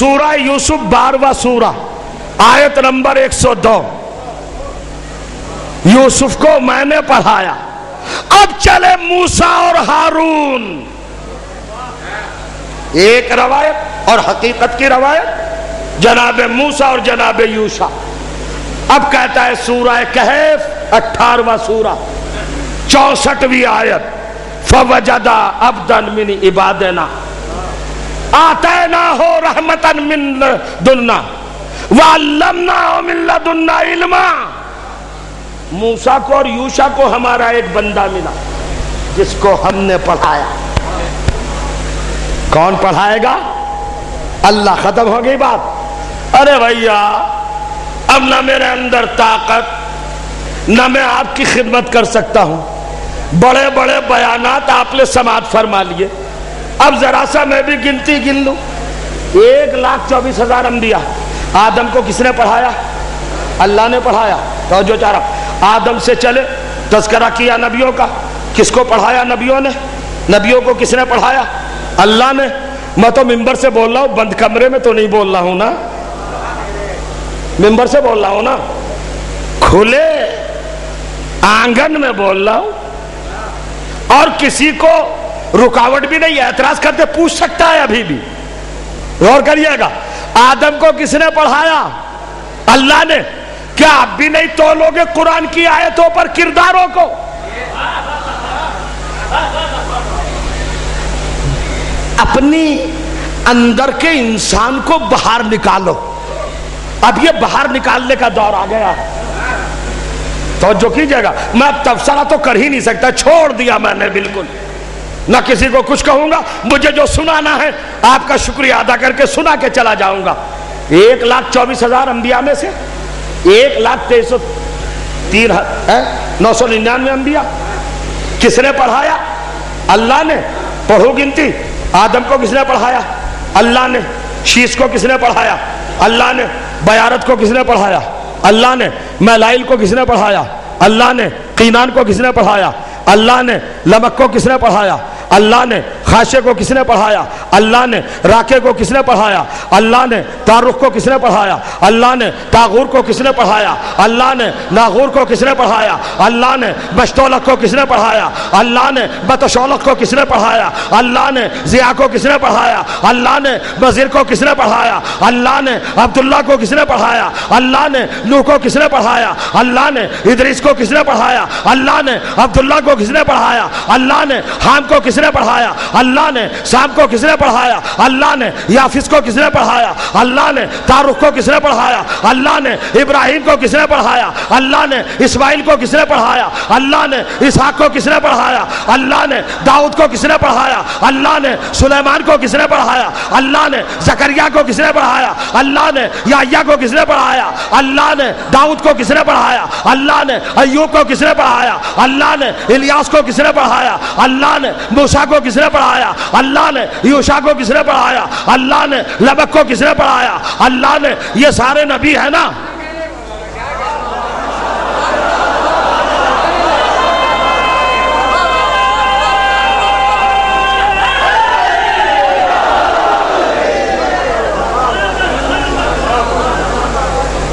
سورہ یوسف 12واں سورہ آیت نمبر 102. یوسف کو میں نے پڑھایا، اب چلے موسیٰ اور ہارون. ایک روایت اور حقیقت کی روایت جناب موسیٰ اور جناب یوشع. اب کہتا ہے سورہ کہف 18واں سورہ 64ویں آیت، فوجدا عبدا من عبادنا آتیناہ رحمتا من لدنا وعلمناہ من لدنا علما. موسیٰ کو اور یوشع کو ہمارا ایک بندہ ملا جس کو ہم نے پڑھایا. کون پڑھائے گا؟ اللہ. ختم ہو گئی بات. ارے بھیا اب نہ میرے اندر طاقت، نہ میں آپ کی خدمت کر سکتا ہوں. بڑے بڑے بیانات آپ نے سماعت فرما لیے. اب ذرا سا میں بھی گنتی گن لوں. 1,24,000 انبیاء. آدم کو کس نے پڑھایا؟ اللہ نے پڑھایا. توجہ چاہ رہا. آدم سے چلے تذکرہ کیا نبیوں کا. کس کو پڑھایا؟ نبیوں نے. نبیوں کو کس نے پڑھایا؟ اللہ نے. میں تو ممبر سے بول رہا ہوں، بند کمرے میں تو نہیں بول رہا ہوں نا، ممبر سے بول رہا ہوں نا، کھلے آنگن میں بول رہا ہوں. اور کسی کو رکاوٹ بھی نہیں، اعتراض کرتے پوچھ سکتا ہے ابھی بھی. غور کریے گا. آدم کو کس نے پڑھایا؟ اللہ نے. کیا آپ بھی نہیں تولو گے قرآن کی آیتوں پر کرداروں کو؟ اپنی اندر کے انسان کو باہر نکالو. اب یہ باہر نکالنے کا دور آ گیا. توجہ کیجئے گا. میں اب تبصرہ تو کر ہی نہیں سکتا، چھوڑ دیا میں نے بالکل. نہ کسی کو کچھ کہوں گا. مجھے جو سنانا ہے آپ کا شکریہ ادا کر کے سنا کے چلا جاؤں گا. 1,24,000 انبیاء میں سے 1,23,999 انبیاء کس نے پڑھایا؟ اللہ نے. پڑھو گنتی. آدم کو کس نے پڑھایا؟ اللہ نے. شیش کو کس نے پڑھایا؟ اللہ نے. بیارت کو کس نے پڑھایا؟ اللہ نے. میلائل کو کس نے پڑھایا؟ اللہ نے. قینان کو کس نے پڑھایا؟ اللہ نے. لمک کو کس نے پڑھایا؟ اللہ نے. خاشے کو کس نے پڑھایا؟ اللہ نے. راکے کو کس نے پڑھایا؟ اللہ نے. تارخ کو کس نے پڑھایا؟ اللہ نے. تاغور کو کس نے پڑھایا؟ اللہ نے. ناغور کو کس نے پڑھایا؟ اللہ نے. بشتولک کو کس نے پڑھایا؟ اللہ نے. بتشولک کو کس نے پڑھایا؟ اللہ نے. ضیاء کو کس نے پڑھایا؟ اللہ نے. وزیر کو کس نے پڑھایا؟ اللہ نے. عبداللہ کو کس نے پڑھایا؟ اللہ نے. نوح کو کس نے پڑھایا؟ اللہ نے. ادریس کو کس نے پڑھایا؟ اللہ نے. عبداللہ کو کس نے پڑھایا؟ اللہ نے. حام کو کس نے پڑھایا؟ اللہ نے. سام کو کس نے پڑھایا؟ اللہ نے. یافس کو کس نے پڑھایا؟ اللہ نے. تارخ کو کس نے پڑھایا؟ اللہ نے. ابراہیم کو کس نے پڑھایا؟ اللہ نے. اسماعیل کو کس نے پڑھایا؟ اللہ نے. اسحاق کو کس نے پڑھایا؟ اللہ نے. داؤد کو کس نے پڑھایا؟ اللہ نے. سلیمان کو کس نے پڑھایا؟ اللہ نے. زکریا کو کس نے پڑھایا؟ اللہ نے. یحییٰ کو کس نے پڑھایا؟ اللہ نے. داؤد کو کس نے پڑھایا؟ اللہ نے. ایوب کو کس نے پڑھایا؟ اللہ نے. الیاس کو کس نے پڑھایا؟ اللہ نے. موسیٰ کو کس نے پڑھایا؟ اللہ نے. یوشع کو کس نے پڑھایا؟ اللہ نے. لبک کو کس نے پڑھایا؟ اللہ نے. یہ سارے نبی ہیں نا.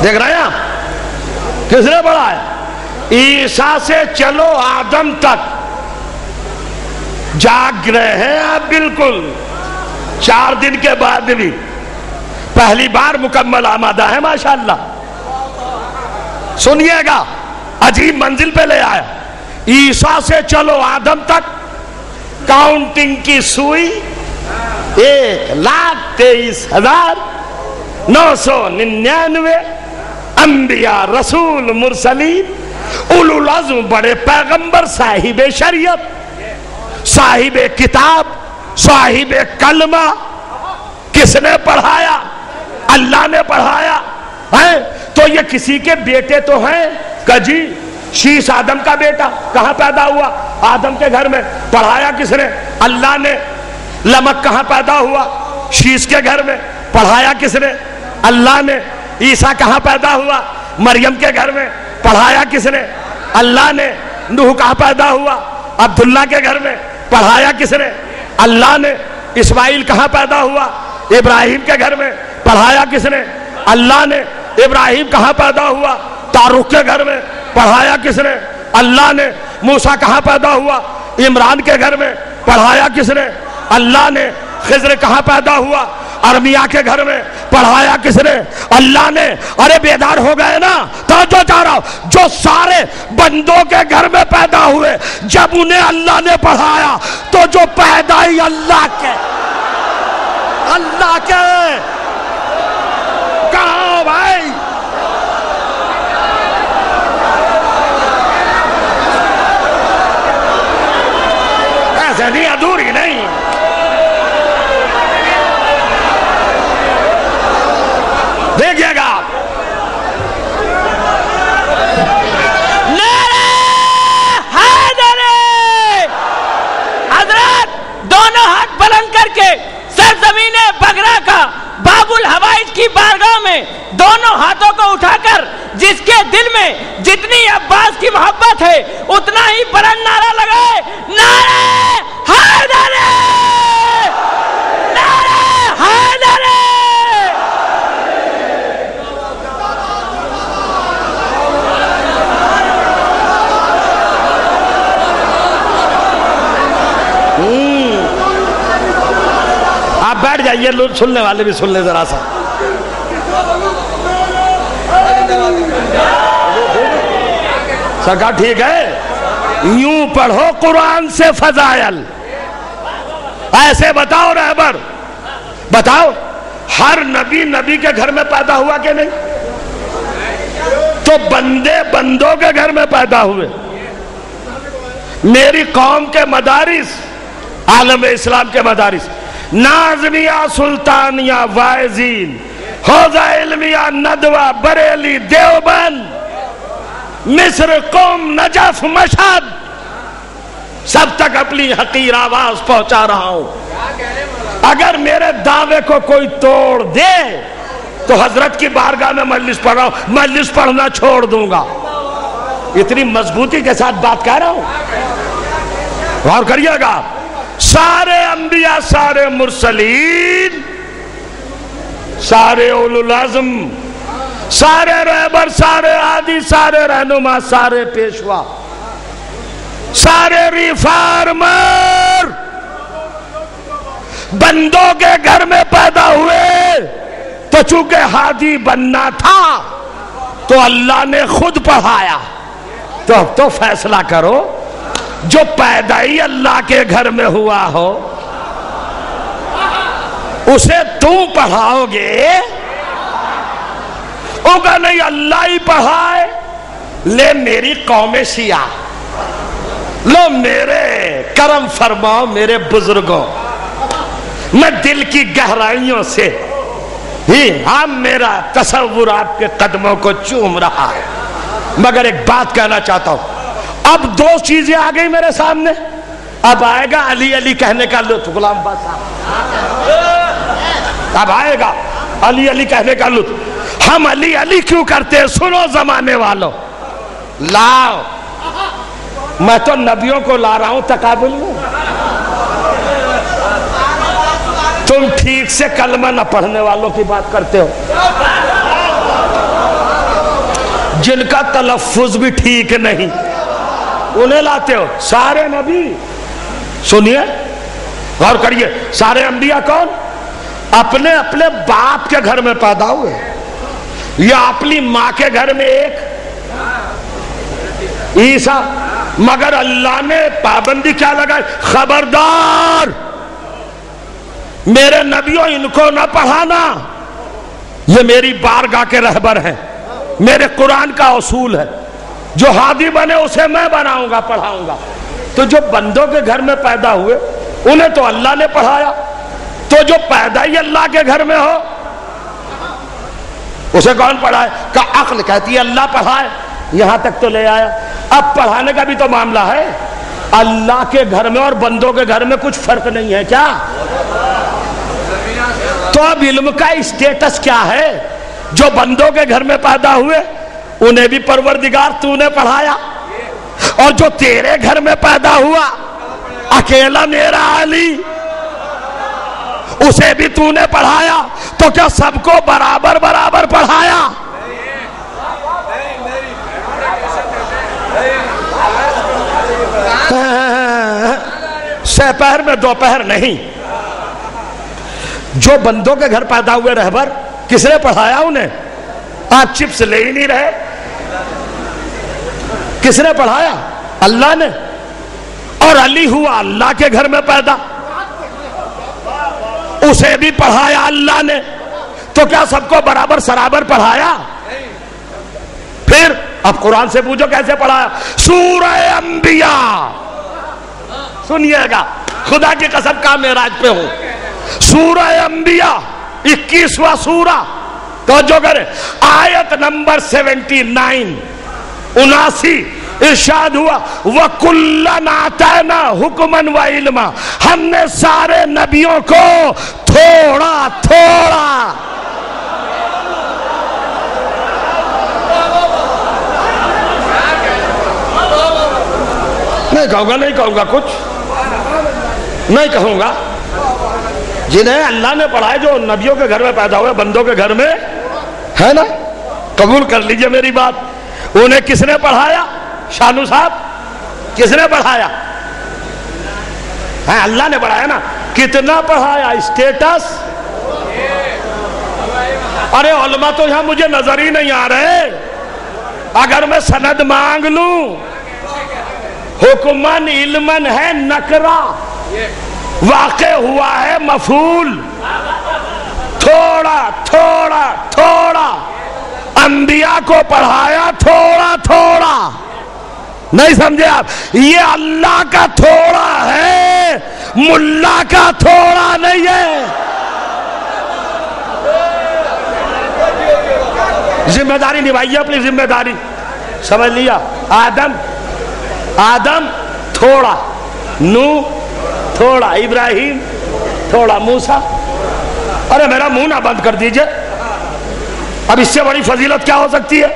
دیکھ رہے ہیں آپ کس نے پڑھایا؟ عیسیٰ سے چلو آدم تک. جاگ رہے ہیں آپ بالکل. 4 دن کے بعد بھی پہلی بار مکمل آمادہ ہے ماشاءاللہ. سنیے گا عجیب منزل پہ لے آیا. عیسیٰ سے چلو آدم تک کاؤنٹنگ کی سوئی 1,23,999 انبیاء رسول مرسلین اولو العزم بڑے پیغمبر صاحب شریعت صاحب کتاب صاحب کلمہ کس نے پڑھایا؟ اللہ نے پڑھایا ہے. تو یہ کسی کے بیٹے تو ہیں کہ جی شیش آدم کا بیٹا کہاں پیدا ہوا؟ آدم کے گھر میں. پڑھایا کس نے؟ اللہ نے. لمک کہاں پیدا ہوا؟ شیش کے گھر میں. پڑھایا کس نے؟ اللہ نے. عیسیٰ کہاں پیدا ہوا؟ مریم کے گھر میں. پڑھایا کس نے؟ اللہ نے. نوح کہاں پیدا ہوا؟ عبداللہ کے گھر میں. پڑھایا کس نے؟ اللہ نے. اسماعیل کہاں پیدا ہوا؟ ابراہیم کے گھر میں. پڑھایا کس نے؟ اللہ نے. ابراہیم کہاں پیدا ہوا؟ تارخ کے گھر میں. پڑھایا کس نے؟ اللہ نے. موسیٰ کہاں پیدا ہوا؟ عمران کے گھر میں. پڑھایا کس نے؟ اللہ نے. خضر کہاں پیدا ہوا؟ ارمیا کے گھر میں. پڑھایا کس نے؟ اللہ نے. ارے بیدار ہو گئے نا؟ توجہ چاہ رہا ہوں. جو سارے بندوں کے گھر میں پیدا ہوئے جب انہیں اللہ نے پڑھایا تو جو پیدا ہی اللہ کے کہاں بھائی؟ ایسے نہیں، ادھوری نہیں. دیکھیے گا حضرات دونوں ہاتھ بلند کر کے سرزمین بغرا کا باب الحوائج کی بارگاہ میں دونوں ہاتھوں کو اٹھا کر جس کے دل میں جتنی عباس کی محبت ہے اتنا ہی بلند نعرہ لگائے. نعرہ حیدر! نعرہ حیدر! آپ بیٹھ جائیے، سننے والے بھی سن لیں ذرا سا. سرکار ٹھیک ہے؟ یوں پڑھو قرآن سے فضائل. ایسے بتاؤ رہبر، بتاؤ ہر نبی کے گھر میں پیدا ہوا کہ نہیں؟ تو بندے بندوں کے گھر میں پیدا ہوئے. میری قوم کے مدارس، عالم اسلام کے مدارس، ناظمیہ، سلطانیہ، وائزین، حوزہ علمیہ، ندوہ، بریلی، دیوبند، مصر، قم، نجف، مشہد، سب تک اپنی حقیر آواز پہنچا رہا ہوں. اگر میرے دعوے کو کوئی توڑ دے تو حضرت کی بارگاہ میں مجلس پڑھ رہا ہوں، مجلس پڑھنا چھوڑ دوں گا. اتنی مضبوطی کے ساتھ بات کہہ رہا ہوں، غور کریے گا. سارے انبیاء، سارے مرسلین، سارے اولو العزم، سارے رہبر، سارے عادی، سارے رہنما، سارے پیشوا، سارے ریفارمر بندوں کے گھر میں پیدا ہوئے. تو چونکہ ہادی بننا تھا تو اللہ نے خود پڑھایا. تو اب تو فیصلہ کرو، جو پیدا ہی اللہ کے گھر میں ہوا ہو اسے تم پڑھاؤ گے؟ ہوگا نہیں اللہ ہی پڑھائے. لے میری قوم شیعہ، لو میرے کرم فرماؤ میرے بزرگوں، میں دل کی گہرائیوں سے ہی میرا تصور آپ کے قدموں کو چوم رہا ہے. مگر ایک بات کہنا چاہتا ہوں. اب دو چیزیں آ گئی میرے سامنے. اب آئے گا علی علی کہنے کا لطف. غلام عباس صاحب، اب آئے گا علی علی کہنے کا لطف. ہم علی علی کیوں کرتے ہیں؟ سنو زمانے والوں، لاؤ، میں تو نبیوں کو لا رہا ہوں تقابل میں. تم ٹھیک سے کلمہ نہ پڑھنے والوں کی بات کرتے ہو، جن کا تلفظ بھی ٹھیک نہیں، انہیں لاتے ہو. سارے نبی، سنیے غور کریے، سارے انبیاء کون؟ اپنے اپنے باپ کے گھر میں پیدا ہوئے یا اپنی ماں کے گھر میں ایک عیسیٰ. مگر اللہ نے پابندی کیا لگائی؟ خبردار میرے نبیوں ان کو نہ پڑھانا، یہ میری بارگاہ کے رہبر ہیں، میرے قرآن کا اصول ہے. جو ہادی بنے اسے میں بناؤں گا، پڑھاؤں گا. تو جو بندوں کے گھر میں پیدا ہوئے انہیں تو اللہ نے پڑھایا. تو جو پیدا ہی اللہ کے گھر میں ہو اسے کون پڑھائے؟ کہ عقل کہتی ہے اللہ پڑھائے. یہاں تک تو لے آیا. اب پڑھانے کا بھی تو معاملہ ہے. اللہ کے گھر میں اور بندوں کے گھر میں کچھ فرق نہیں ہے کیا؟ تو اب علم کا اسٹیٹس کیا ہے؟ جو بندوں کے گھر میں پیدا ہوئے انہیں بھی پروردگار تو نے پڑھایا، اور جو تیرے گھر میں پیدا ہوا اکیلا میرا علی اسے بھی تو نے پڑھایا. تو کیا سب کو برابر برابر پڑھایا؟ سپہر میں دوپہر نہیں. جو بندوں کے گھر پیدا ہوئے رہبر کس نے پڑھایا انہیں؟ آپ چپس لے ہی نہیں رہے. کس نے پڑھایا؟ اللہ نے. اور علی ہوا اللہ کے گھر میں پیدا, اسے بھی پڑھایا اللہ نے. تو کیا سب کو برابر سرابر پڑھایا؟ پھر اب قرآن سے پوچھو کیسے پڑھایا؟ سورہ انبیاء سنیے گا, خدا کی قسم کا معراج پہ ہوں. سورہ انبیاء 21واں سورہ, توجہ کریں, آیت نمبر 79 79 ارشاد ہوا وَكُلًّا آتَيْنَا حُكْمًا وَعِلْمًا, ہم نے سارے نبیوں کو تھوڑا تھوڑا نہیں کہوں گا کچھ نہیں کہوں گا. جنہیں اللہ نے پڑھائے, جو نبیوں کے گھر میں پیدا ہوئے, بندوں کے گھر میں ہے نا, قبول کر لیجئے میری بات. انہیں کس نے پڑھایا؟ شانو صاحب کس نے پڑھایا؟ اللہ نے پڑھایا نا. کتنا پڑھایا؟ اسٹیٹس. ارے علماء تو یہاں مجھے نظر ہی نہیں آ رہے. اگر میں سند مانگ لوں, حکمن علمن ہے نکرہ, واقع ہوا ہے مفعول. تھوڑا تھوڑا تھوڑا انبیاء کو پڑھایا تھوڑا تھوڑا. نہیں سمجھے آپ؟ یہ اللہ کا تھوڑا ہے, ملا کا تھوڑا نہیں ہے. ذمہ داری نبھائیے اپنی ذمہ داری. سمجھ لیا؟ آدم تھوڑا, نوح تھوڑا, ابراہیم تھوڑا, موسیٰ. ارے میرا منہ نہ بند کر دیجئے. اب اس سے بڑی فضیلت کیا ہو سکتی ہے؟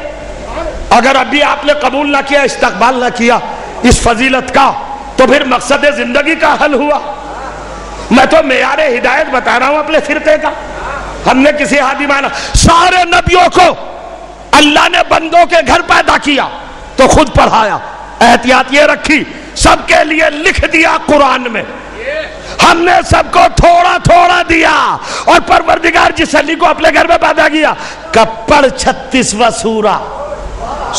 اگر ابھی آپ نے قبول نہ کیا, استقبال نہ کیا اس فضیلت کا, تو پھر مقصد زندگی کا حل ہوا. میں تو معیار ہدایت بتا رہا ہوں اپنے فرقے کا. ہم نے کسی ہادی مانا. سارے نبیوں کو اللہ نے بندوں کے گھر پیدا کیا تو خود پڑھایا. احتیاط یہ رکھی, سب کے لیے لکھ دیا قرآن میں. ہم نے سب کو تھوڑا تھوڑا دیا. اور پروردگار جس علی کو اپنے گھر میں پیدا کیا, کپڑ 36واں سورہ,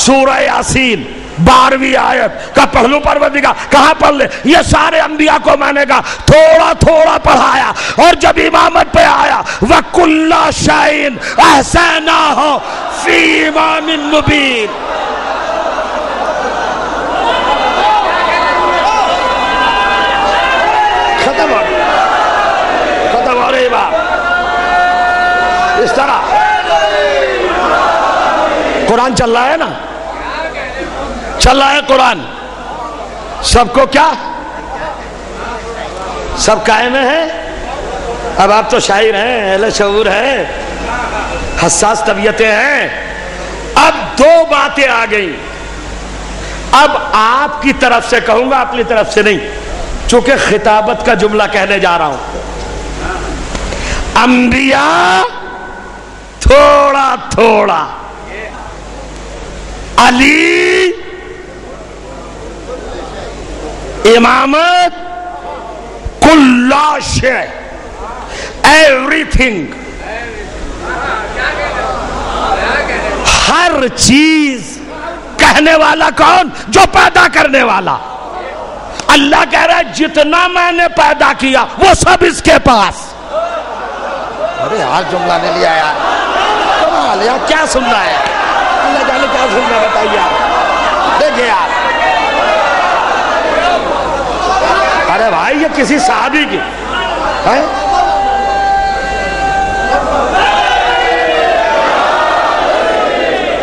سورہ یاسین 12ویں آیت کا پڑھ لوں پروردگار. کہاں پڑھ لے؟ یہ سارے انبیاء کو مانے گا تھوڑا تھوڑا پڑھایا. اور جب امامت پہ آیا, وَكُلَّ شَيْءٍ أَحْصَيْنَاهُ فِي إِمَامٍ مُبِينٍ. ختم ہو رہی بات. اس طرح قرآن چل رہا ہے نا, چل رہا ہے قرآن. سب کو کیا؟ سب قائم ہیں. اب آپ تو شاعر ہیں, اہل شعور ہیں, حساس طبیعتیں ہیں. اب دو باتیں آ گئیں. اب آپ کی طرف سے کہوں گا, اپنی طرف سے نہیں, چونکہ خطابت کا جملہ کہنے جا رہا ہوں. انبیاء تھوڑا تھوڑا, علی امامت, کل شے, ایوری تھنگ, ہر چیز. کہنے والا کون؟ جو پیدا کرنے والا. اللہ کہہ رہا ہے جتنا میں نے پیدا کیا وہ سب اس کے پاس. ارے یار جملہ نے لیا یار, کمال یار, کیا سن رہا ہے؟ اللہ جانے کیا سن رہا ہے, بتائیے آپ. دیکھیں یار, ارے بھائی یہ کسی صحابی کی ہے,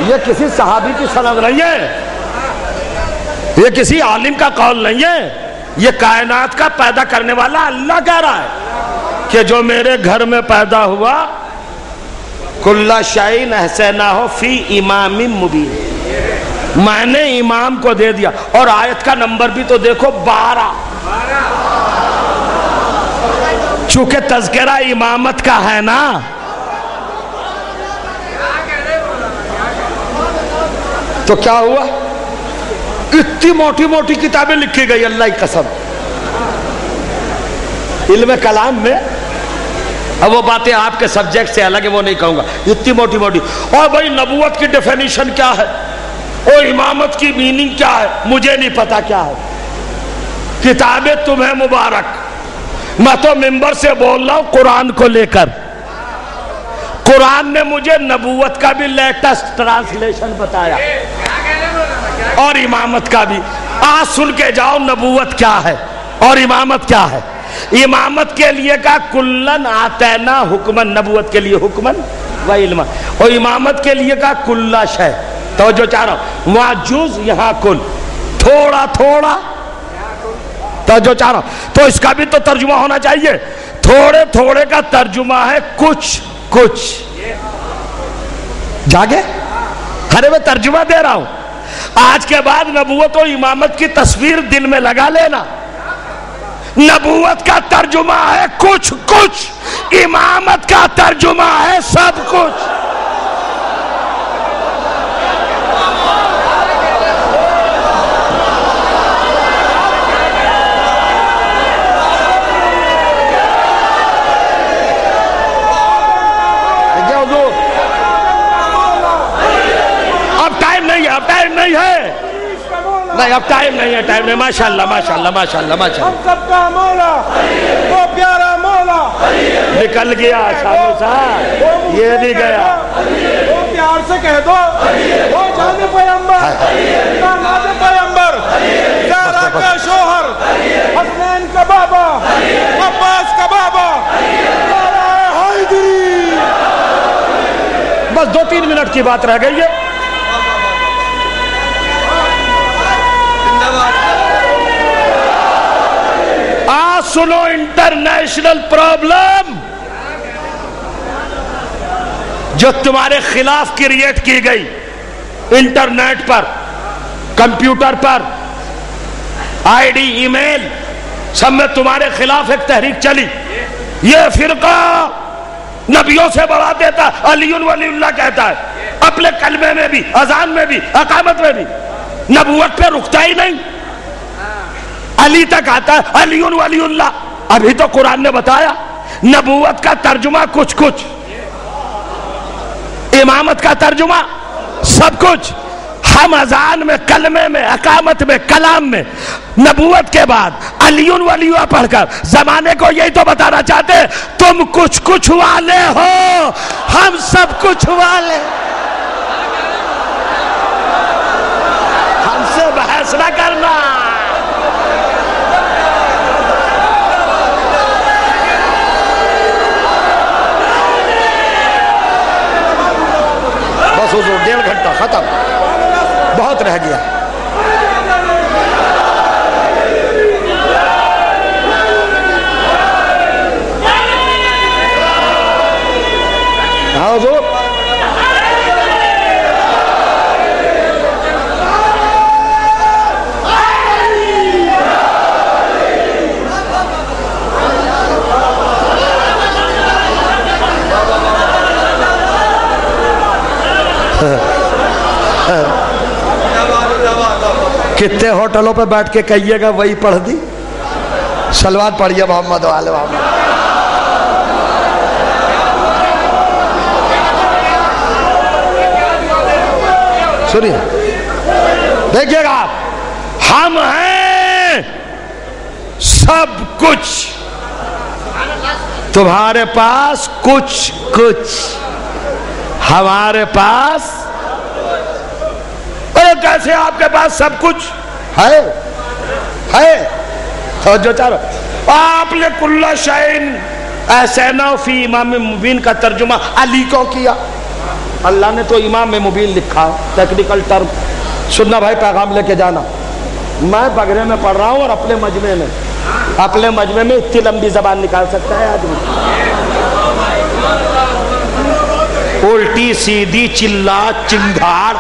یہ کسی صحابی کی سند نہیں ہے, یہ کسی عالم کا قول نہیں ہے. یہ کائنات کا پیدا کرنے والا اللہ کہہ رہا ہے کہ جو میرے گھر میں پیدا ہوا, کُلَّ شَيْءٍ أَحْصَيْنَاهُ فِي إِمَامٍ مُبِينٍ, میں نے امام کو دے دیا. اور آیت کا نمبر بھی تو دیکھو 12. چونکہ تذکرہ امامت کا ہے نا, تو کیا ہوا؟ اتنی موٹی موٹی کتابیں لکھی گئی، اللہ کی قسم، علم کلام میں. اب وہ باتیں آپ کے سبجیکٹ سے الگ ہے، وہ نہیں کہوں گا. اتنی موٹی موٹی. اور بھائی نبوت کی ڈیفینیشن کیا ہے، اور امامت کی میننگ کیا ہے، مجھے نہیں پتا کیا ہے. کتابیں تمہیں مبارک. میں تو ممبر سے بول رہا ہوں قرآن کو لے کر. قرآن نے مجھے نبوت کا بھی لیٹسٹ ٹرانسلیشن بتایا اور امامت کا بھی. آج سن کے جاؤ نبوت کیا ہے اور امامت کیا ہے. امامت کے لیے کا کلن آتینا حکمن، نبوت کے لیے حکمن و علما، اور امامت کے لیے کا کلا شے. توجہ چاہ رہا ہوں، وہاں جز یہاں کل، تھوڑا تھوڑا. توجہ چاہ رہا ہوں، تو اس کا بھی تو ترجمہ ہونا چاہیے. تھوڑے تھوڑے کا ترجمہ ہے کچھ کچھ. جاگے؟ ارے میں ترجمہ دے رہا ہوں. آج کے بعد نبوت و امامت کی تصویر دل میں لگا لینا. نبوت کا ترجمہ ہے کچھ کچھ، امامت کا ترجمہ ہے سب کچھ. نہیں اب ٹائم نہیں ہے، ٹائم نہیں. ماشاءاللہ ماشاءاللہ ماشاءاللہ ماشاءاللہ. ہم سب کا مولا وہ پیارا مولا نکل گیا شامل صاحب، یہ نہیں گیا. وہ پیار سے کہہ دو، وہ جان پیغمبر، داماد پیغمبر، زہرا کا شوہر، حسنین کا بابا، عباس کا بابا، حیدری. بس 2-3 منٹ کی بات رہ گئی ہے. سنو انٹرنیشنل پرابلم جو تمہارے خلاف کریٹ کی گئی انٹرنیٹ پر، کمپیوٹر پر، آئی ڈی، ای میل، سب میں تمہارے خلاف ایک تحریک چلی. یہ فرقہ نبیوں سے بڑھا دیتا، علی ولی اللہ کہتا ہے اپنے کلمے میں بھی، اذان میں بھی، اقامت میں بھی. نبوت پہ رکتا ہی نہیں، علی تک آتا ہے، علی ولی اللہ. ابھی تو قرآن نے بتایا نبوت کا ترجمہ کچھ کچھ، امامت کا ترجمہ سب کچھ. ہم اذان میں، کلمے میں، اقامت میں، کلام میں نبوت کے بعد علی ولی اللہ پڑھ کر زمانے کو یہی تو بتانا چاہتے ہیں تم کچھ کچھ والے ہو، ہم سب کچھ والے. ہم سے بحث نہ کرنا. بس حضور 1.5 گھنٹہ ختم، بہت رہ گیا. ہاں حضور کتنے ہوٹلوں پہ بیٹھ کے کہیے گا وہی پڑھ دی. صلوات پڑھیے محمد وآل محمد. سنیے دیکھیے گا آپ، ہم ہیں سب کچھ، تمہارے پاس کچھ کچھ، ہمارے پاس. ارے کیسے آپ کے پاس سب کچھ ہے؟ جو چارو آپ نے کل شیء احسینہ فی امام مبین کا ترجمہ علی کو کیا. اللہ نے تو امام مبین لکھا، ٹیکنیکل ٹرم. سننا بھائی، پیغام لے کے جانا. میں بگرے میں پڑھ رہا ہوں اور اپنے مجمع میں اتنی لمبی زبان نکال سکتا ہے آدمی؟ الٹی سیدھی، چلا چنگھاڑ،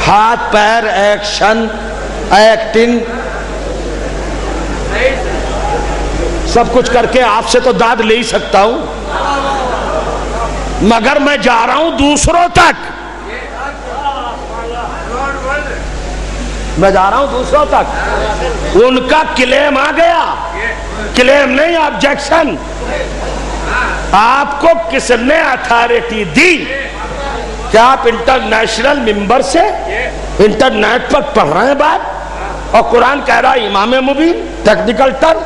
ہاتھ پیر، ایکشن، ایکٹنگ، سب کچھ کر کے آپ سے تو داد لے ہی سکتا ہوں، مگر میں جا رہا ہوں دوسروں تک. میں جا رہا ہوں دوسروں تک. ان کا کلیم آ گیا, کلیم نہیں آبجیکشن. آپ کو کس نے اتھارٹی دی کہ آپ انٹرنیشنل ممبر سے انٹرنیٹ پر پڑھ رہے ہیں بات, اور قرآن کہہ رہا ہے امام مبین, ٹیکنیکل ٹرم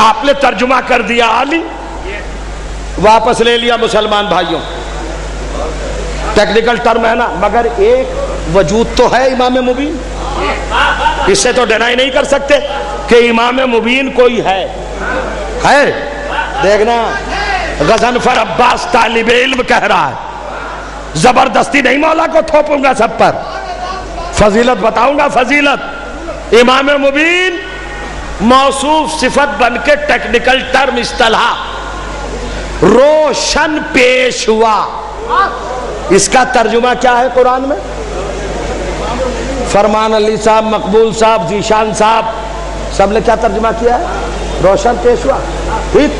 آپ نے ترجمہ کر دیا عالی. واپس لے لیا مسلمان بھائیوں, ٹیکنیکل ٹرم ہے نا, مگر ایک وجود تو ہے امام مبین. اس سے تو ڈینائی نہیں کر سکتے کہ امام مبین کوئی ہے. دیکھنا غضنفر عباس طالب علم کہہ رہا ہے, زبردستی نہیں مولا کو تھوپوں گا سب پر, فضیلت بتاؤں گا. فضیلت امام مبین موصوف صفت بن کے ٹیکنیکل ٹرم اصطلاح روشن پیشوا. اس کا ترجمہ کیا ہے قرآن میں؟ فرمان علی صاحب, مقبول صاحب, ذیشان صاحب, سب نے کیا ترجمہ کیا ہے؟ روشن پیشوا. ٹھیک,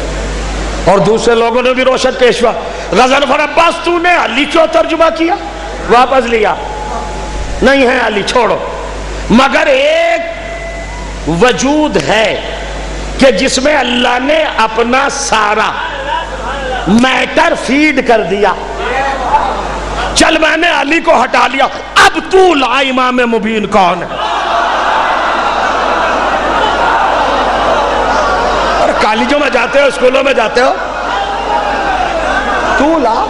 اور دوسرے لوگوں نے بھی روشن پیشوا. غضنفر عباس تو نے علی کیوں ترجمہ کیا؟ واپس لیا, نہیں ہے علی, چھوڑو. مگر ایک وجود ہے کہ جس میں اللہ نے اپنا سارا میٹر فیڈ کر دیا. چل میں نے علی کو ہٹا لیا, اب تو لا امام مبین کون ہے؟ اور کالجوں میں جاتے ہو, اسکولوں میں جاتے ہو, تو لا,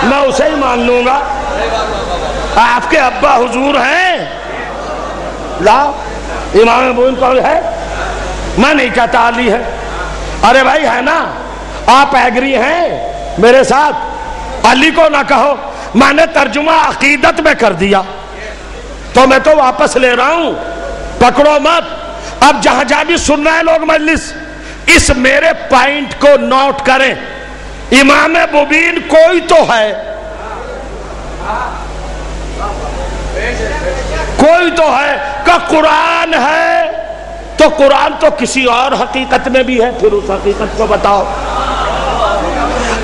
میں اسے ہی مان لوں گا. آپ کے ابا حضور ہیں, لا امام مبین کون ہے؟ میں نہیں کہتا علی ہے. ارے بھائی ہے نا, آپ ایگری ہیں میرے ساتھ؟ علی کو نہ کہو, میں نے ترجمہ عقیدت میں کر دیا, تو میں تو واپس لے رہا ہوں, پکڑو مت. اب جہاں جہاں بھی سن رہے ہیں لوگ مجلس, اس میرے پوائنٹ کو نوٹ کریں. امام مبین کوئی تو ہے, کوئی تو ہے. کہ قرآن ہے تو قرآن تو کسی اور حقیقت میں بھی ہے, پھر اس حقیقت کو بتاؤ.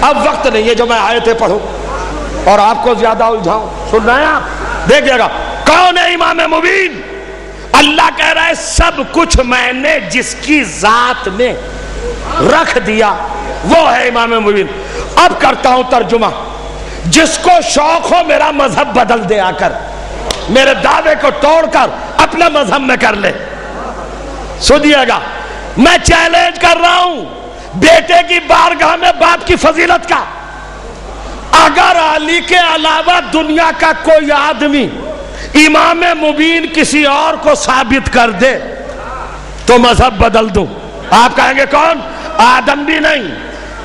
اب وقت نہیں ہے جو میں آیتیں پڑھوں اور آپ کو زیادہ الجھاؤں. سن رہے ہیں آپ؟ دیکھیے گا کون ہے امام مبین. اللہ کہہ رہا ہے سب کچھ میں نے جس کی ذات میں رکھ دیا وہ ہے امام مبین. اب کرتا ہوں ترجمہ. جس کو شوق ہو میرا مذہب بدل دے, آ کر میرے دعوے کو توڑ کر اپنا مذہب میں کر لے. سنیے گا, میں چیلنج کر رہا ہوں بیٹے کی بارگاہ میں باپ کی فضیلت کا. اگر علی کے علاوہ دنیا کا کوئی آدمی امام مبین کسی اور کو ثابت کر دے تو مذہب بدل دوں. آپ کہیں گے کون؟ آدم بھی نہیں,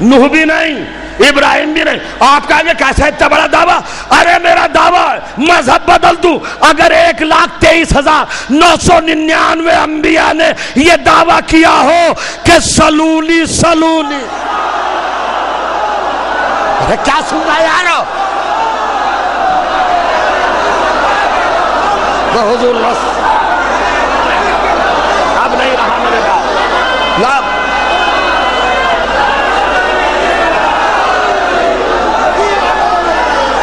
نوح بھی نہیں, ابراہیم بھی نہیں. آپ کہیں گے کیسا اتنا بڑا دعویٰ؟ ارے میرا دعویٰ مذہب بدل دوں. اگر 1,23,999 انبیاء نے یہ دعویٰ کیا ہو کہ سلونی سلونی. ارے کیا سن رہا یارو؟ حضور بس اب نہیں رہا میرے پاس.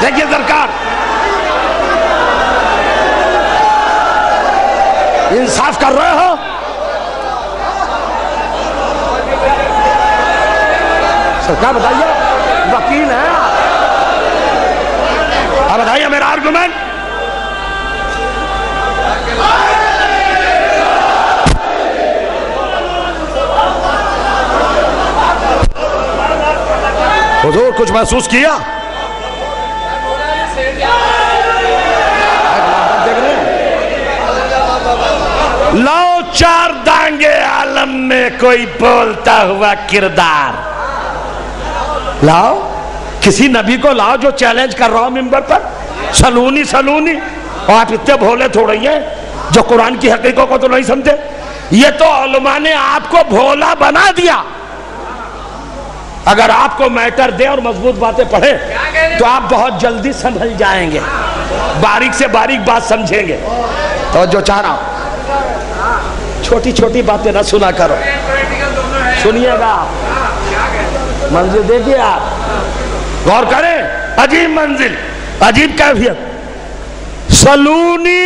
دیکھیے سرکار, انصاف کر رہے ہو؟ سرکار بتائیے, وکیل ہیں آپ, بتائیے میرا آرگومنٹ. حضور کچھ محسوس کیا؟ لاؤ چار دانگے عالم میں کوئی بولتا ہوا کردار لاؤ. کسی نبی کو لاؤ جو چیلنج کر رہا ہوں ممبر پر, سلونی سلونی. اور آپ اتنے بھولے تھوڑے ہیں جو قرآن کی حقیقت کو تو نہیں سمجھتے. یہ تو علماء نے آپ کو بھولا بنا دیا. اگر آپ کو میٹر دیں اور مضبوط باتیں پڑھیں تو آپ بہت جلدی سمجھ جائیں گے, باریک سے باریک بات سمجھیں گے. تو جو چاہ رہا ہوں چھوٹی چھوٹی باتیں نہ سنا کرو, سنیے گا. منزل دیکھیے, آپ غور کریں. عجیب منزل, عجیب کیفیت. سلونی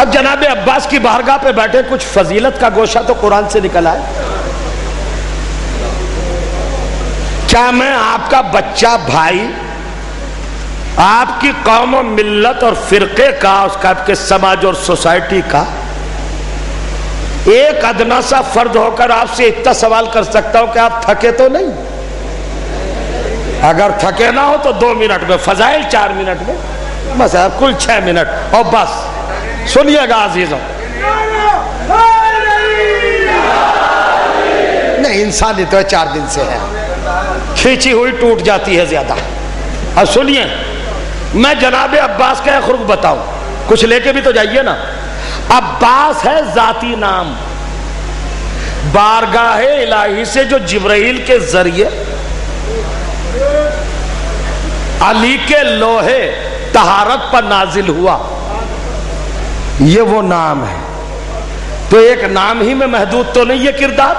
اب جناب عباس کی بارگاہ پہ بیٹھے کچھ فضیلت کا گوشہ تو قرآن سے نکل آئے. کیا میں آپ کا بچہ بھائی آپ کی قوم و ملت اور فرقے کا، اس کا آپ کے سماج اور سوسائٹی کا ایک ادنا سا فرد ہو کر آپ سے اتنا سوال کر سکتا ہوں کہ آپ تھکے تو نہیں؟ اگر تھکے نہ ہو تو 2 منٹ میں، فضائل 4 منٹ میں، بس کل 6 منٹ. اور بس سنیے گا عزیزوں، نہیں انسانی تو 4 دن سے ہے، کھینچی ہوئی ٹوٹ جاتی ہے زیادہ. اور سنیے، میں جناب عباس کا ایک رخ بتاؤں، کچھ لے کے بھی تو جائیے نا. عباس ہے ذاتی نام، بارگاہ الہی سے جو جبرائیل کے ذریعے علی کے لوہے طہارت پر نازل ہوا، یہ وہ نام ہے. تو ایک نام ہی میں محدود تو نہیں یہ کردار.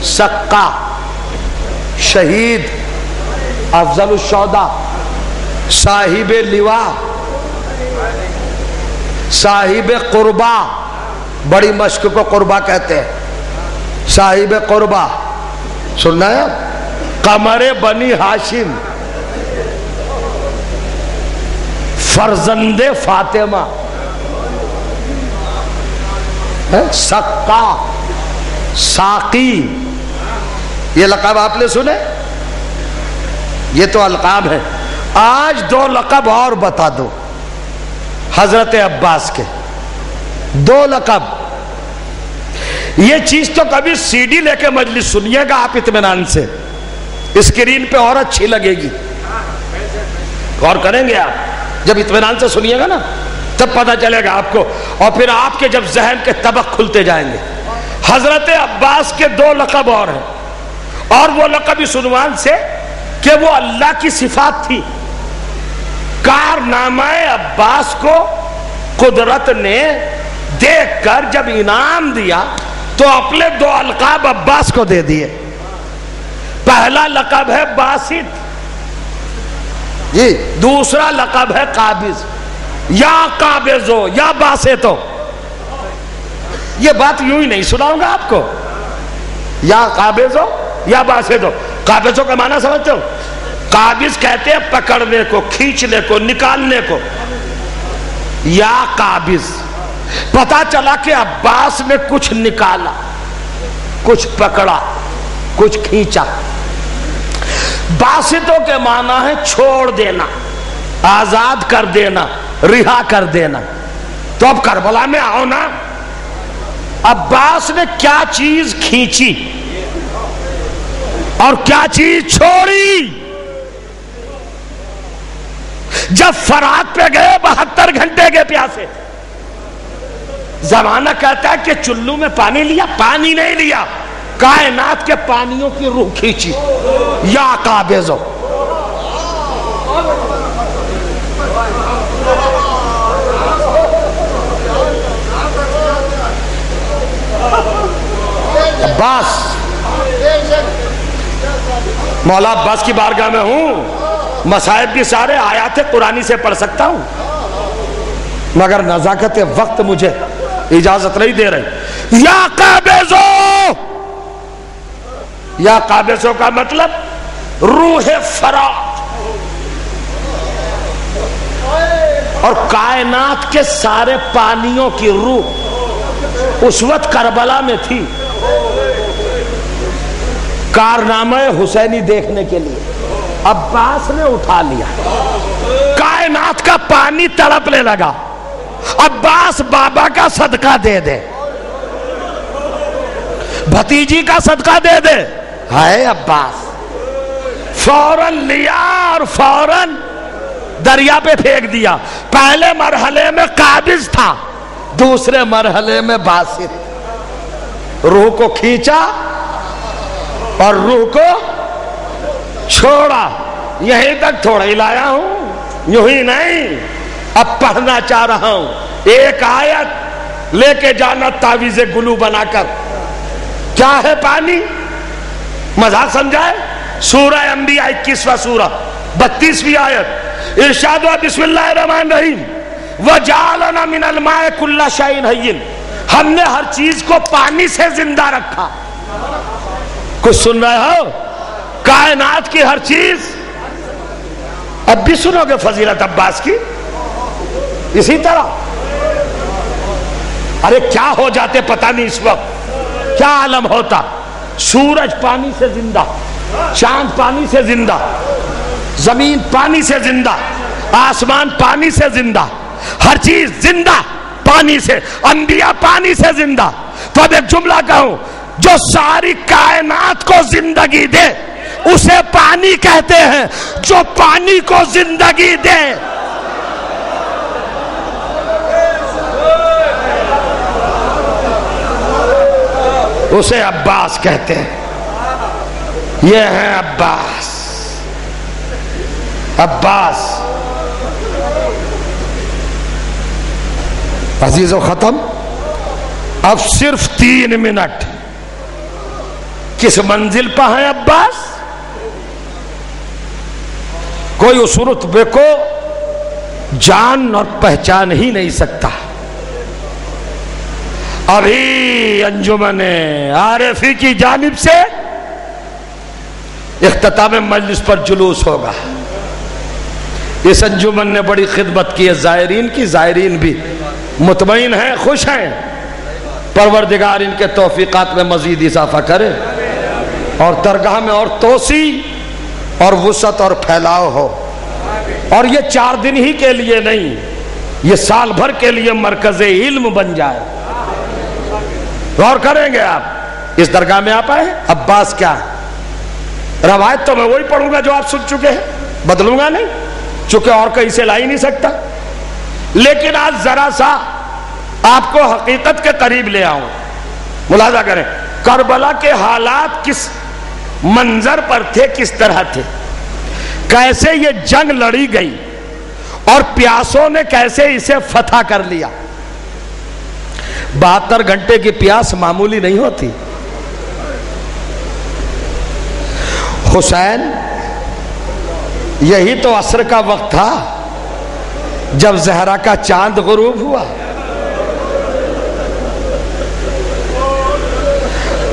سقا، شہید، افضل الشہداء، صاحب لواء، صاحب قربا، بڑی مشق کو قربا کہتے ہیں، صاحب قربا سننا ہے، قمر بنی ہاشم، فرزند فاطمہ، سقا، ساقی، یہ لقب آپ نے سنے؟ یہ تو القاب ہے. آج 2 لقب اور بتا دو حضرت عباس کے، 2 لقب. یہ چیز تو کبھی سی ڈی لے کے مجلس سنیے گا آپ اطمینان سے، اسکرین پہ اور اچھی لگے گی، غور کریں گے آپ جب اطمینان سے سنیے گا نا، تب پتہ چلے گا آپ کو. اور پھر آپ کے جب ذہن کے طبق کھلتے جائیں گے. حضرت عباس کے 2 لقب اور ہیں، اور وہ لقب اس عنوان سے کہ وہ اللہ کی صفات تھی. کارنامہ عباس کو قدرت نے دیکھ کر جب انعام دیا تو اپنے 2 القاب عباس کو دے دیے. پہلا لقب ہے باسط، جی، دوسرا لقب ہے قابض. یا قابضو یا باسطو، یہ بات یوں ہی نہیں سناؤں گا آپ کو، یا قابضو یا باسطو. قابضو کا معنی سمجھتے ہو؟ قابض کہتے ہیں پکڑنے کو، کھینچنے کو، نکالنے کو. یا قابض، پتا چلا کہ عباس نے کچھ نکالا، کچھ پکڑا، کچھ کھینچا. باسطوں کے معنی ہے چھوڑ دینا، آزاد کر دینا، رہا کر دینا. تو اب کربلا میں آؤ نا، عباس نے کیا چیز کھینچی اور کیا چیز چھوڑی؟ جب فرات پہ گئے 72 گھنٹے کے پیاسے، زمانہ کہتا ہے کہ چلو میں پانی لیا، پانی نہیں لیا، کائنات کے پانیوں کی روح کھینچی. یا قابضو، عباس، مولا عباس کی بارگاہ میں ہوں، مصائب بھی سارے آیات قرآنی سے پڑھ سکتا ہوں، مگر نزاکت وقت مجھے اجازت نہیں دے رہی. یا قابضو، یا قابضو کا مطلب روح فرات. اور کائنات کے سارے پانیوں کی روح اس وقت کربلا میں تھی کارنامہ حسینی دیکھنے کے لیے. عباس نے اٹھا لیا، کائنات کا پانی تڑپنے لگا. عباس بابا کا صدقہ دے دے، بھتیجی کا صدقہ دے دے. ہائے عباس، فوراً لیا اور فوراً دریا پہ پھینک دیا. پہلے مرحلے میں قابض تھا، دوسرے مرحلے میں باسط. روح کو کھینچا اور روح کو چھوڑا. یہیں تک تھوڑا ہی لایا ہوں، یوں ہی نہیں. اب پڑھنا چاہ رہا ہوں ایک آیت لے کے جانا تعویذ گلو بنا کر. کیا ہے پانی؟ مذاق سمجھائے؟ سورہ انبیاء 21واں سورہ 32ویں آیت ارشاد ہوا بسم اللہ الرحمن الرحیم وَجَعَلَنَا مِنَ الْمَاءِ كُلَّ شَيْءٍ حَيٍّ، ہم نے ہر چیز کو پانی سے زندہ رکھا. کچھ سن رہے ہو؟ کائنات کی ہر چیز. اب بھی سنو گے فضیلت عباس کی اسی طرح. ارے کیا ہو جاتے پتہ نہیں اس وقت، کیا عالم ہوتا. سورج پانی سے زندہ، چاند پانی سے زندہ، زمین پانی سے زندہ، آسمان پانی سے زندہ، ہر چیز زندہ پانی سے. انبیاء پانی سے زندہ. تو اب ایک جملہ کہوں، جو ساری کائنات کو زندگی دے اسے پانی کہتے ہیں. جو پانی کو زندگی دے اسے عباس کہتے ہیں. یہ ہیں عباس. عباس عزیزو ختم. اب صرف 3 منٹ. کس منزل پہ ہیں عباس؟ کوئی اس رتبے کو جان اور پہچان ہی نہیں سکتا. ابھی انجمن عارفی کی جانب سے اختتام مجلس پر جلوس ہوگا. اس انجمن نے بڑی خدمت کی ہے زائرین کی. زائرین بھی مطمئن ہیں، خوش ہیں. پروردگار ان کے توفیقات میں مزید اضافہ کرے اور درگاہ میں اور توسیع اور وسعت اور پھیلاؤ ہو. اور یہ 4 دن ہی کے لیے نہیں، یہ سال بھر کے لیے مرکز علم بن جائے. غور کریں گے آپ. اس درگاہ میں آپ آئے. عباس کیا ہے؟ روایت تو میں وہی پڑھوں گا جو آپ سن چکے ہیں، بدلوں گا نہیں، چونکہ اور کہیں سے لا ہی نہیں سکتا. لیکن آج ذرا سا آپ کو حقیقت کے قریب لے آؤں. ملاحظہ کریں کربلا کے حالات کس منظر پر تھے، کس طرح تھے، کیسے یہ جنگ لڑی گئی اور پیاسوں نے کیسے اسے فتح کر لیا. 72 گھنٹے کی پیاس معمولی نہیں ہوتی. حسین، یہی تو عصر کا وقت تھا جب زہرا کا چاند غروب ہوا.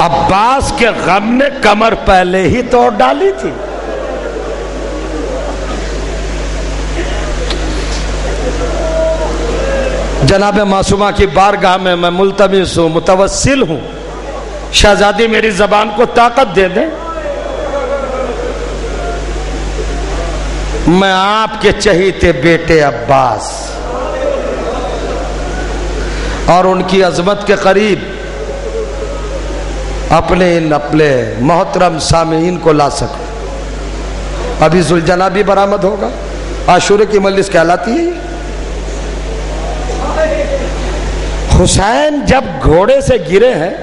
عباس کے غم نے کمر پہلے ہی توڑ ڈالی تھی. جناب معصومہ کی بارگاہ میں میں ملتمس ہوں، متوسل ہوں، شہزادی میری زبان کو طاقت دے دیں. میں آپ کے چہیتے بیٹے عباس اور ان کی عظمت کے قریب اپنے محترم سامعین کو لا سکوں. ابھی ذوالجناح بھی برآمد ہوگا. عاشورے کی مجلس کہلاتی ہے. حسین جب گھوڑے سے گرے ہیں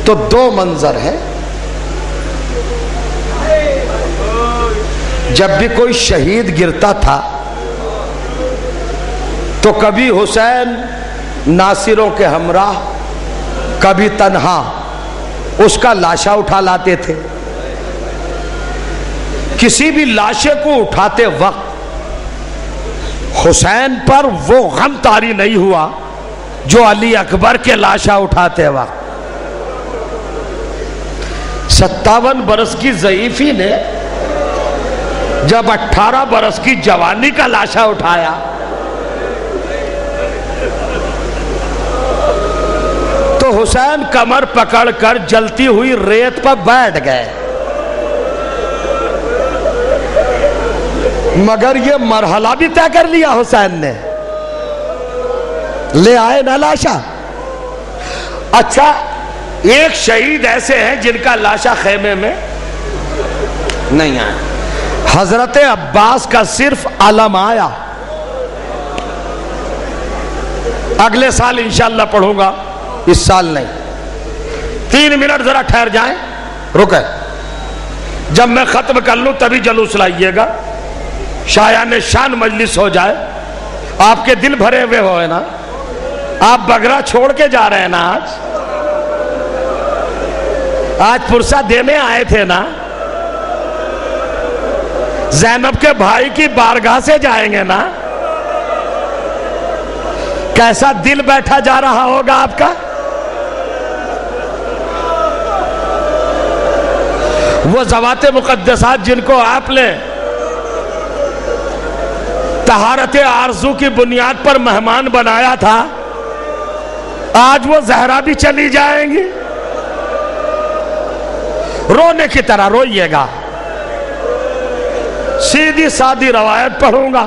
تو 2 منظر ہیں. جب بھی کوئی شہید گرتا تھا تو کبھی حسین ناصروں کے ہمراہ، کبھی تنہا اس کا لاشا اٹھا لاتے تھے. کسی بھی لاشے کو اٹھاتے وقت حسین پر وہ غم طاری نہیں ہوا جو علی اکبر کے لاشا اٹھاتے وقت. 57 برس کی ضعیفی نے جب 18 برس کی جوانی کا لاشا اٹھایا تو حسین کمر پکڑ کر جلتی ہوئی ریت پر بیٹھ گئے. مگر یہ مرحلہ بھی طے کر لیا حسین نے. لے آئے نا لاشا. اچھا، ایک شہید ایسے ہیں جن کا لاشا خیمے میں نہیں آیا. حضرت عباس کا صرف علم آیا. اگلے سال انشاءاللہ پڑھوں گا، اس سال نہیں. 3 منٹ ذرا ٹھہر جائیں، رکے. جب میں ختم کر لوں تبھی جلوس لائیے گا. شایان شان مجلس ہو جائے. آپ کے دل بھرے ہوئے ہوئے نا. آپ بگرا چھوڑ کے جا رہے ہیں نا. آج پرسہ دینے آئے تھے نا. زینب کے بھائی کی بارگاہ سے جائیں گے نا، کیسا دل بیٹھا جا رہا ہوگا آپ کا؟ وہ ذوات مقدسات جن کو آپ نے طہارت آرزو کی بنیاد پر مہمان بنایا تھا، آج وہ زہرا بھی چلی جائیں گی۔ رونے کی طرح روئیے گا۔ سیدھی سادی روایت پڑھوں گا،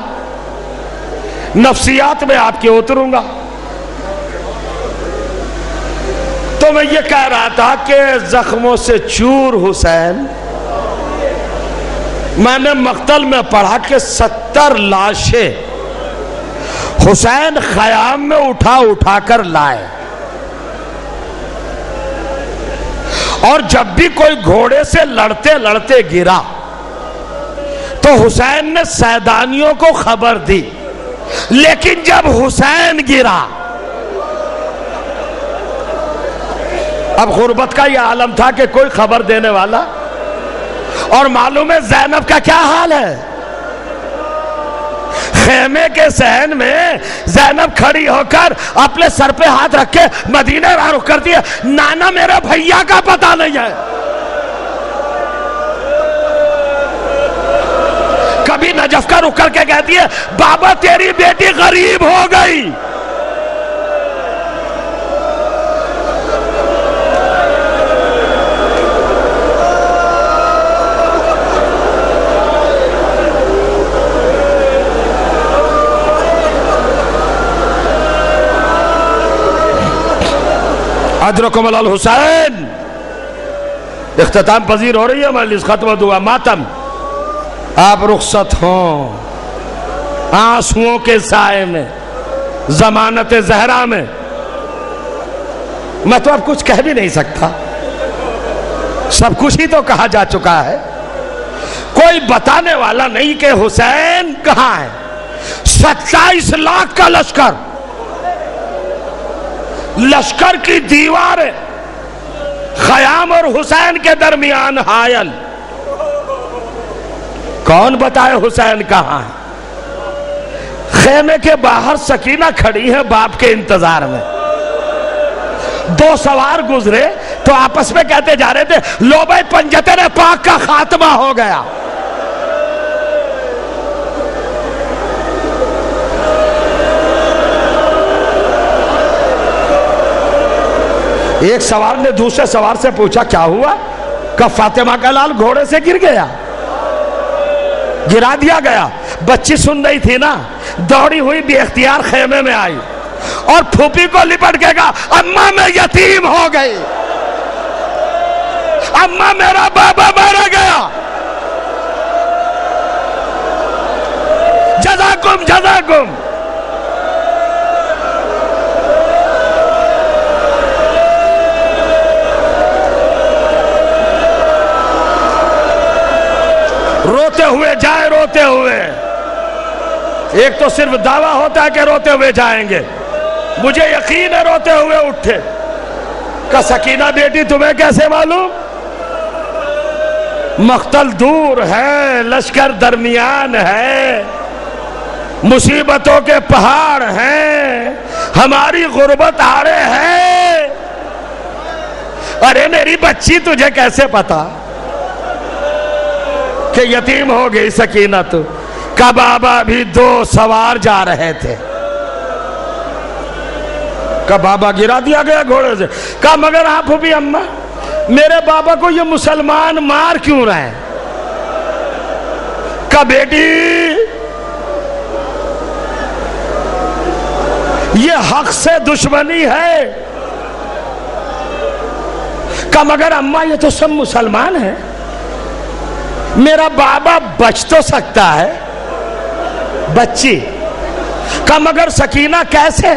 نفسیات میں آپ کے اتروں گا۔ تو میں یہ کہہ رہا تھا کہ زخموں سے چور حسین، میں نے مقتل میں پڑھا کہ 70 لاشیں حسین خیام میں اٹھا اٹھا کر لائے، اور جب بھی کوئی گھوڑے سے لڑتے لڑتے گرا تو حسین نے سیدانیوں کو خبر دی، لیکن جب حسین گرا، اب غربت کا یہ عالم تھا کہ کوئی خبر دینے والا، اور معلوم ہے زینب کا کیا حال ہے؟ خیمے کے صحن میں زینب کھڑی ہو کر اپنے سر پہ ہاتھ رکھ کے مدینہ رخ کرتی ہے، نانا میرے بھیا کا پتہ نہیں ہے۔ کبھی نجف کا رخ کر کے کہتی ہے بابا تیری بیٹی غریب ہو گئی۔ ادرکم الحسین، اختتام پذیر ہو رہی ہے مجلس، ختم دعا ماتم، آپ رخصت ہوں آنسوؤں کے سائے میں، ضمانت زہرا میں۔ میں تو اب کچھ کہہ بھی نہیں سکتا، سب کچھ ہی تو کہا جا چکا ہے۔ کوئی بتانے والا نہیں کہ حسین کہاں ہے۔ 27 لاکھ کا لشکر، لشکر کی دیواریں خیام اور حسین کے درمیان حائل، کون بتائے حسین کہاں ہے؟ خیمے کے باہر سکینہ کھڑی ہے باپ کے انتظار میں۔ 2 سوار گزرے تو آپس میں کہتے جا رہے تھے لو بھائی پنجتن پاک کا خاتمہ ہو گیا۔ ایک سوار نے دوسرے سوار سے پوچھا کیا ہوا؟ کہ فاطمہ کا لال گھوڑے سے گر گیا، گرا دیا گیا۔ بچی سن رہی تھی نا، دوڑی ہوئی بے اختیار خیمے میں آئی اور پھوپھی کو لپٹ کے کہا اماں میں یتیم ہو گئی، اماں میرا بابا مارا گیا، جزاکم جزاکم۔ روتے ہوئے جائے، روتے ہوئے، ایک تو صرف دعویٰ ہوتا ہے کہ روتے ہوئے جائیں گے، مجھے یقین ہے روتے ہوئے اٹھے۔ کہ سکینہ بیٹی تمہیں کیسے معلوم؟ مقتل دور ہے، لشکر درمیان ہے، مصیبتوں کے پہاڑ ہیں، ہماری غربت آڑے ہے۔ ارے میری بچی تجھے کیسے پتا کہ یتیم ہو گئی سکینہ؟ تو کہ بابا بھی 2 سوار جا رہے تھے، کہ بابا گرا دیا گیا گھوڑے سے۔ کہ مگر آپ بھی اماں میرے بابا کو یہ مسلمان مار کیوں رہے؟ کہ بیٹی یہ حق سے دشمنی ہے۔ کہ مگر اماں یہ تو سب مسلمان ہیں، میرا بابا بچ تو سکتا ہے۔ بچی کہ مگر سکینہ کیسے؟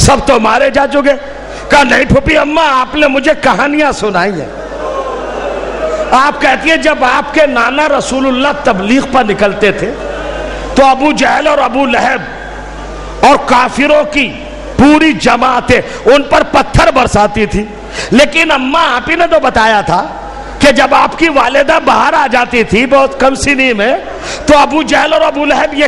سب تو مارے جا چکے۔ کہ نہیں پھوپھی اماں آپ نے مجھے کہانیاں سنائی ہیں۔ آپ کہتی ہیں جب آپ کے نانا رسول اللہ تبلیغ پر نکلتے تھے تو ابو جہل اور ابو لہب اور کافروں کی پوری جماعتیں ان پر پتھر برساتی تھی، لیکن اماں آپ ہی نے تو بتایا تھا کہ جب آپ کی والدہ باہر آ جاتی تھی بہت کم سنی میں تو ابو جہل اور ابو لہب یہ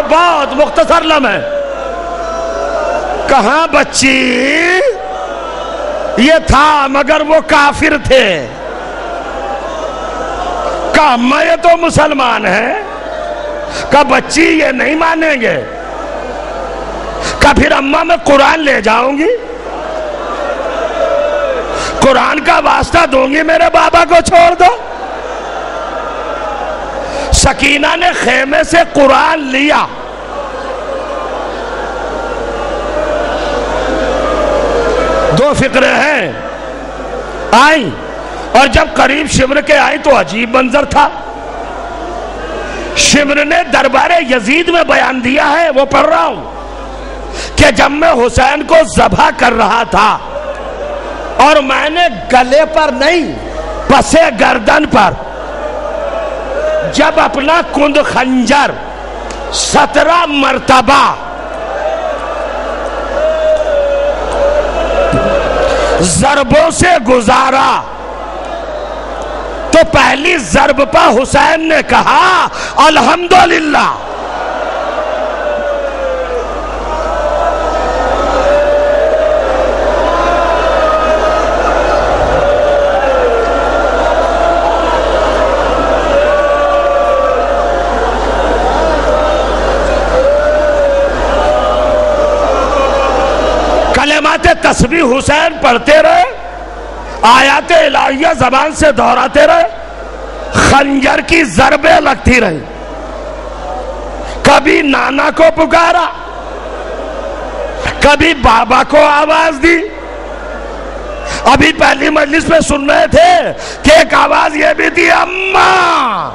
بہت مختصر لمحے. کہاں بچی یہ تھا مگر وہ کافر تھے. کہا اماں یہ تو مسلمان ہے. کہا بچی یہ نہیں مانیں گے. کہا پھر اماں میں قرآن لے جاؤں گی, قرآن کا واسطہ دوں گی, میرے بابا کو چھوڑ دو. سکینہ نے خیمے سے قرآن لیا, دو فقرے ہیں, آئیں اور جب قریب شمر کے آئیں تو عجیب منظر تھا. شمر نے دربار یزید میں بیان دیا ہے, وہ پڑھ رہا ہوں, کہ جب میں حسین کو ذبح کر رہا تھا اور میں نے گلے پر نہیں پسے گردن پر جب اپنا کند خنجر 17 مرتبہ ضربوں سے گزارا تو پہلی ضرب پر حسین نے کہا الحمدللہ. کلمات تسبیح حسین پڑھتے رہے, آیات الہیہ زبان سے دہراتے رہے, خنجر کی ضربیں لگتی رہی. کبھی نانا کو پکارا, کبھی بابا کو آواز دی. ابھی پہلی مجلس میں سن رہے تھے کہ ایک آواز یہ بھی تھی اماں.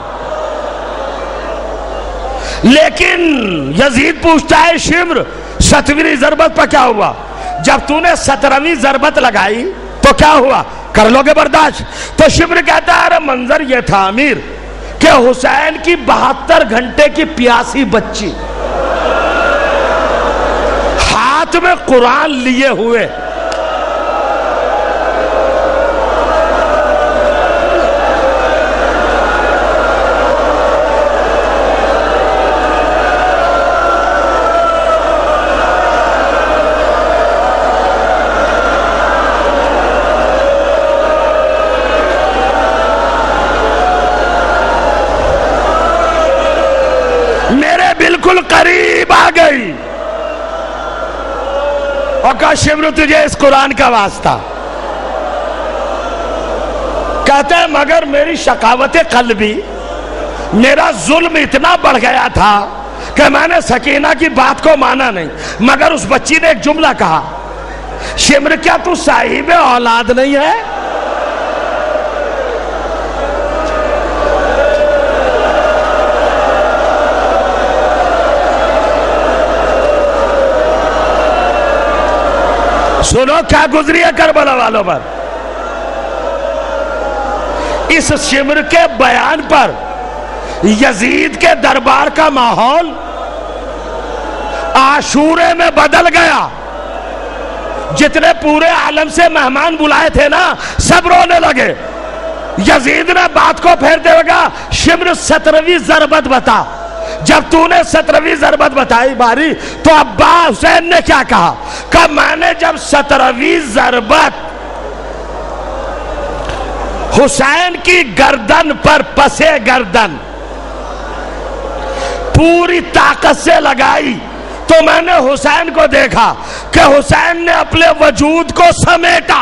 لیکن یزید پوچھتا ہے شمر 7ویں ضربت پر کیا ہوا؟ جب تو نے 17ویں ضربت لگائی تو کیا ہوا؟ کر لو گے برداشت؟ تو شمر کہتا ہے ارے منظر یہ تھا امیر کہ حسین کی 72 گھنٹے کی پیاسی بچی ہاتھ میں قرآن لیے ہوئے بالکل قریب آ گئی اور کہا شمر تجھے اس قرآن کا واسطہ. کہتے ہیں مگر میری شقاوت قلبی, میرا ظلم اتنا بڑھ گیا تھا کہ میں نے سکینہ کی بات کو مانا نہیں. مگر اس بچی نے ایک جملہ کہا, شمر کیا تو صاحب اولاد نہیں ہے؟ سنو کیا گزری ہے کربلا والوں پر. اس شمر کے بیان پر یزید کے دربار کا ماحول عاشورے میں بدل گیا. جتنے پورے عالم سے مہمان بلائے تھے نا سب رونے لگے. یزید نے بات کو پھیر دے گا, شمر 17ویں ضربت بتا. جب تو نے 17ویں ضربت بتائی باری تو ابا حسین نے کیا کہا کہ میں نے جب 17ویں ضربت حسین کی گردن پر پسے گردن پوری طاقت سے لگائی تو میں نے حسین کو دیکھا کہ حسین نے اپنے وجود کو سمیٹا.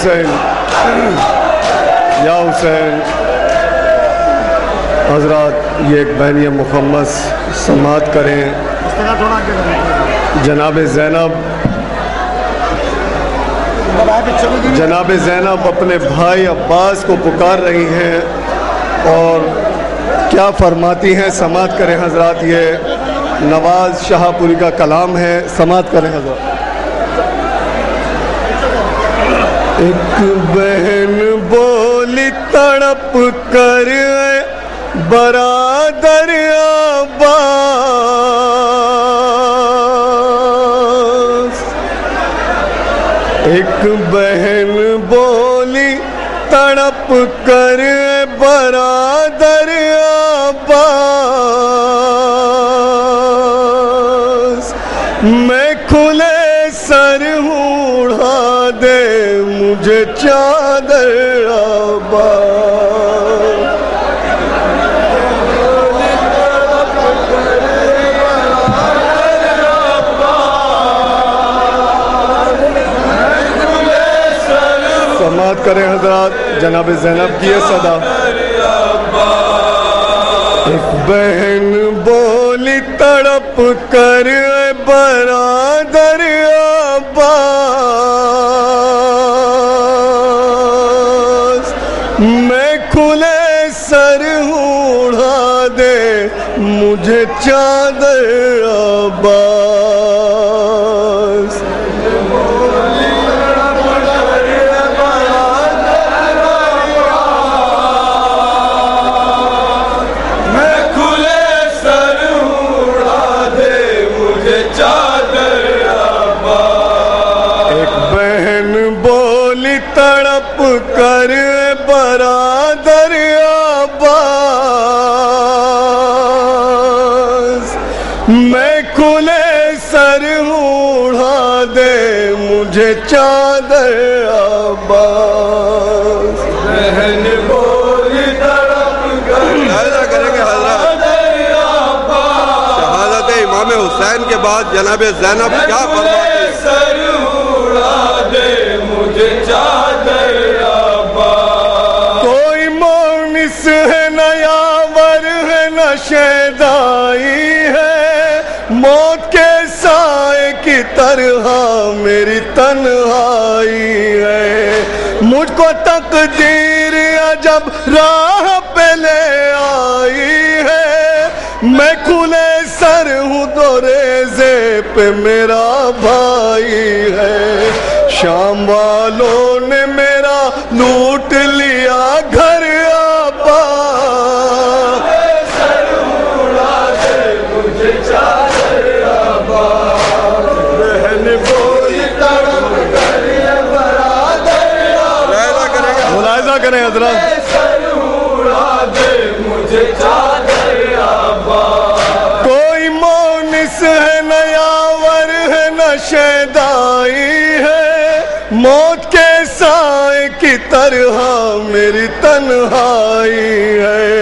حسین یا حسین. حضرات یہ ایک بہنیہ مخمس سماعت کریں. جناب زینب اپنے بھائی عباس کو پکار رہی ہیں اور کیا فرماتی ہیں سماعت کریں حضرات. یہ نواز شاہ پوری کا کلام ہے, سماعت کریں حضرات. ایک بہن بولی تڑپ کر برادر عباس. ایک بہن بولی تڑپ کر برادر عباس. میں کھلے سر ہوں اڑا دے مجھے چادر عباس. سماعت کریں حضرات. جناب زینب کی یہ صدا. ایک بہن بولی تڑپ کر برادر عباس. میں کھلے سر ہوں اڑا دے مجھے چادر عباس. تڑپ کر برادر عباس. میں کھلے سر ہوں اڑا دے مجھے چادر عباس. بہن بولی تڑپ کر کریں گے حضرات. شہادت امام حسین کے بعد جناب زینب کیا فرماتی ہے؟ سر اڑا دے مجھے چادر عباس. کوئی مونس ہے نہ یاور ہے نہ شیدائی ہے. موت کے سائے کی طرح میری تنہائی ہے. مجھ کو تقدیر عجب راہ پہ لے آئی ہے. میں کھلے سر ہوں دو ریزے پہ میرا بھائی ہے. شام والوں نے میرا لوٹ لیا گھر عباس. سر اڑا دے مجھے چادر عباس. بہن بولی تڑپ کر برادر عباس. ملاحظہ کریں حضرات. سر اڑا دے مجھے چادر عباس. کوئی مونس ہے نہ یاور ہے نہ شیدائی ہے. موت کے سائے کی طرح میری تنہائی ہے.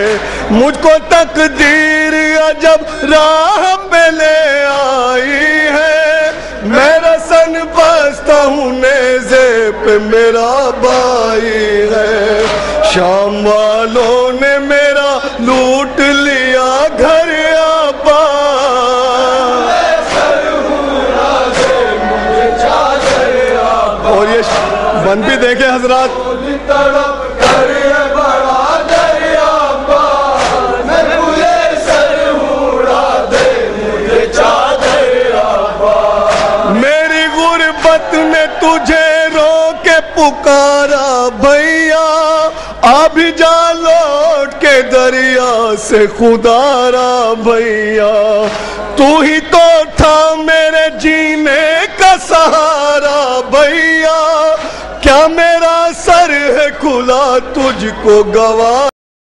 مجھ کو تقدیر عجب راہ پہ لے آئی ہے. میں رسن بستا ہوں نیزے پہ میرا بھائی ہے. شام والوں نے میرا لوٹ لیا گھر عباس. اور یہ بن بھی دیکھیں حضرات. میری غربت نے تجھے رو کے پکارا بھیا. ابھی جا لوٹ کے دریا سے خدا را بھیا. تو ہی تو تھا میرے جینے کا سہارا بھیا. کیا میرا سر ہے کھلا تجھ کو گواہ